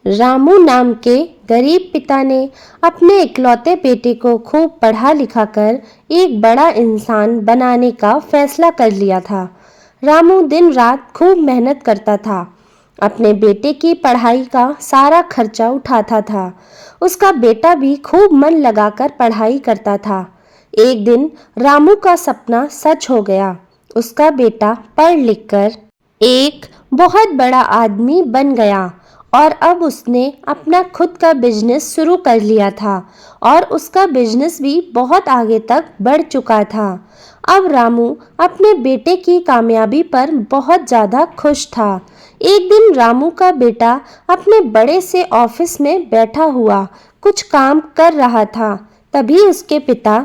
रामू नाम के गरीब पिता ने अपने इकलौते बेटे को खूब पढ़ा लिखा कर एक बड़ा इंसान बनाने का फैसला कर लिया था। रामू दिन रात खूब मेहनत करता था, अपने बेटे की पढ़ाई का सारा खर्चा उठाता था। उसका बेटा भी खूब मन लगाकर पढ़ाई करता था। एक दिन रामू का सपना सच हो गया। उसका बेटा पढ़ लिख कर एक बहुत बड़ा आदमी बन गया और अब उसने अपना खुद का बिजनेस शुरू कर लिया था और उसका बिजनेस भी बहुत आगे तक बढ़ चुका था। अब रामू अपने बेटे की कामयाबी पर बहुत ज़्यादा खुश था। एक दिन रामू का बेटा अपने बड़े से ऑफिस में बैठा हुआ कुछ काम कर रहा था। तभी उसके पिता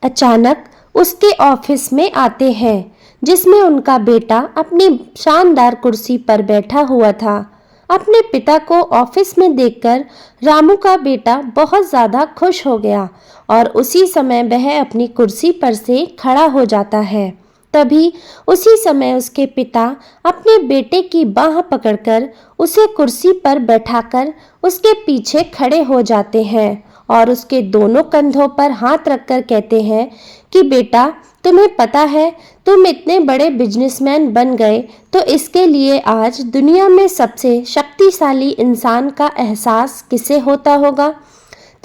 अचानक उसके ऑफिस में आते हैं, जिसमें उनका बेटा अपनी शानदार कुर्सी पर बैठा हुआ था। अपने पिता को ऑफिस में देखकर रामू का बेटा बहुत ज़्यादा खुश हो गया और उसी समय वह अपनी कुर्सी पर से खड़ा हो जाता है। तभी उसी समय उसके पिता अपने बेटे की बाह पकड़कर उसे कुर्सी पर बैठाकर उसके पीछे खड़े हो जाते हैं और उसके दोनों कंधों पर हाथ रखकर कहते हैं कि बेटा, तुम्हें पता है तुम इतने बड़े बिजनेसमैन बन गए तो इसके लिए आज दुनिया में सबसे शक्तिशाली इंसान का एहसास किसे होता होगा।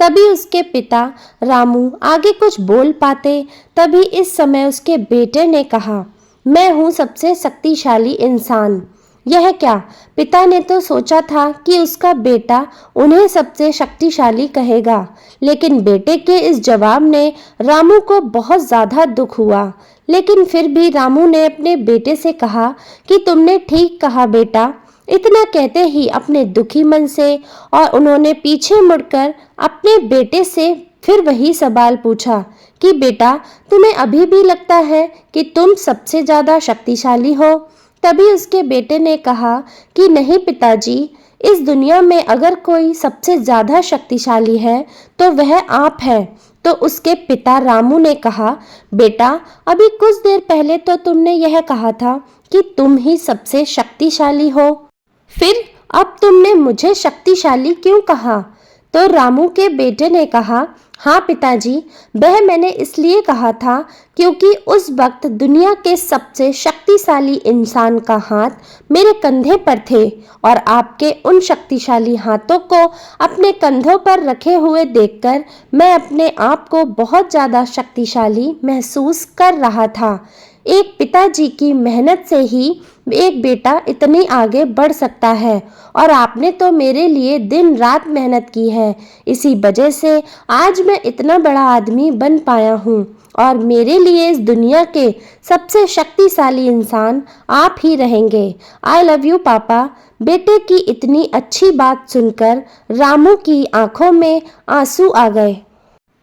तभी उसके पिता रामू आगे कुछ बोल पाते, तभी इस समय उसके बेटे ने कहा, मैं हूँ सबसे शक्तिशाली इंसान। यह क्या? पिता ने तो सोचा था कि उसका बेटा उन्हें सबसे शक्तिशाली कहेगा, लेकिन बेटे के इस जवाब ने रामू को बहुत ज़्यादा दुख हुआ। लेकिन फिर भी रामू ने अपने बेटे से कहा कि तुमने ठीक कहा बेटा। इतना कहते ही अपने दुखी मन से और उन्होंने पीछे मुड़कर अपने बेटे से फिर वही सवाल पूछा कि बेटा, तुम्हें अभी भी लगता है कि तुम सबसे ज़्यादा शक्तिशाली हो? तभी उसके बेटे ने कहा कि नहीं पिताजी, इस दुनिया में अगर कोई सबसे ज़्यादा शक्तिशाली है तो वह आप है। तो उसके पिता रामू ने कहा, बेटा, अभी कुछ देर पहले तो तुमने यह कहा था कि तुम ही सबसे शक्तिशाली हो, फिर अब तुमने मुझे शक्तिशाली क्यों कहा? तो रामू के बेटे ने कहा, हाँ पिताजी, वह मैंने इसलिए कहा था क्योंकि उस वक्त दुनिया के सबसे शक्तिशाली इंसान का हाथ मेरे कंधे पर थे और आपके उन शक्तिशाली हाथों को अपने कंधों पर रखे हुए देखकर मैं अपने आप को बहुत ज़्यादा शक्तिशाली महसूस कर रहा था। एक पिताजी की मेहनत से ही एक बेटा इतनी आगे बढ़ सकता है और आपने तो मेरे लिए दिन रात मेहनत की है। इसी वजह से आज मैं इतना बड़ा आदमी बन पाया हूँ और मेरे लिए इस दुनिया के सबसे शक्तिशाली इंसान आप ही रहेंगे। आई लव यू पापा। बेटे की इतनी अच्छी बात सुनकर रामू की आंखों में आंसू आ गए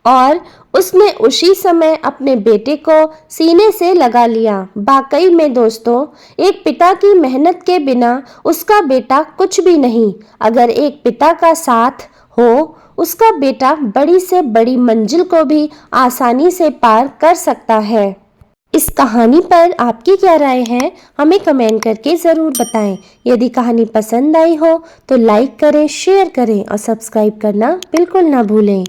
और उसने उसी समय अपने बेटे को सीने से लगा लिया। वाकई में दोस्तों, एक पिता की मेहनत के बिना उसका बेटा कुछ भी नहीं। अगर एक पिता का साथ हो, उसका बेटा बड़ी से बड़ी मंजिल को भी आसानी से पार कर सकता है। इस कहानी पर आपकी क्या राय है, हमें कमेंट करके ज़रूर बताएं। यदि कहानी पसंद आई हो तो लाइक करें, शेयर करें और सब्सक्राइब करना बिल्कुल ना भूलें।